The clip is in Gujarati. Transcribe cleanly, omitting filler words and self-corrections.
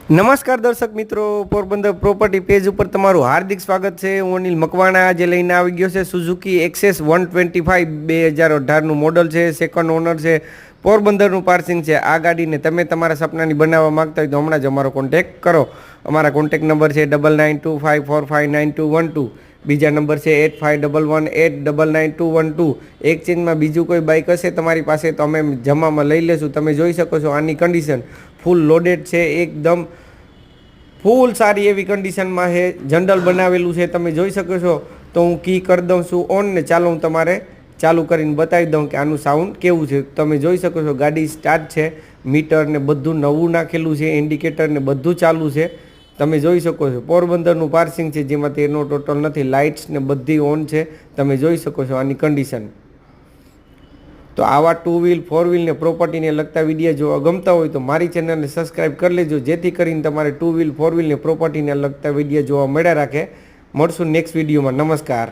નમસ્કાર દર્શક મિત્રો, પોરબંદર પ્રોપર્ટી પેજ ઉપર તમારું હાર્દિક સ્વાગત છે। હું અનિલ મકવાણા આજે લઈને આવી ગયો છે સુઝુકી એક્સેસ 125 2018નું મોડલ છે, સેકન્ડ ઓનર છે, પોરબંદરનું પાર્સિંગ છે। આ ગાડીને તમે તમારા સપનાની બનાવવા માંગતા હોય તો હમણાં જ અમારો કોન્ટેક્ટ કરો। અમારા કોન્ટેક્ટ નંબર છે 9925459212, બીજા નંબર છે 8511899212। એક્સચેન્જમાં બીજું કોઈ બાઇક હશે તમારી પાસે તો અમે જમામાં લઈ લેશું। તમે જોઈ શકો છો આની કન્ડિશન ફૂલ લોડેડ છે, એકદમ ફૂલ સારી એવી કન્ડિશનમાં છે, જનરલ બનાવેલું છે। તમે જોઈ શકો છો। તો હું કી કરી દઉં છું ઓન ને ચાલો હું તમારે ચાલુ કરીને બતાવી દઉં કે આનું સાઉન્ડ કેવું છે। તમે જોઈ શકો છો ગાડી સ્ટાર્ટ છે, મીટર ને બધું નવું નાખેલું છે, ઇન્ડિકેટર ને બધું ચાલુ છે। તમે જોઈ શકો છો પોરબંદરનું પાર્સિંગ છે જેમાં તેનો ટોટલ નથી, લાઇટ્સ ને બધી ઓન છે। તમે જોઈ શકો છો આની કન્ડિશન। તો આવા 2 વ્હીલ 4 વ્હીલ ને પ્રોપર્ટીને લગતા વિડીયો જોવા ગમતા હોય તો મારી ચેનલને સબસ્ક્રાઈબ કરી લેજો, જેથી કરીને તમારે 2 વ્હીલ 4 વ્હીલ ને પ્રોપર્ટીને લગતા વિડીયો જોવા મળ્યા રાખે। મળશું નેક્સ્ટ વિડીયોમાં। નમસ્કાર।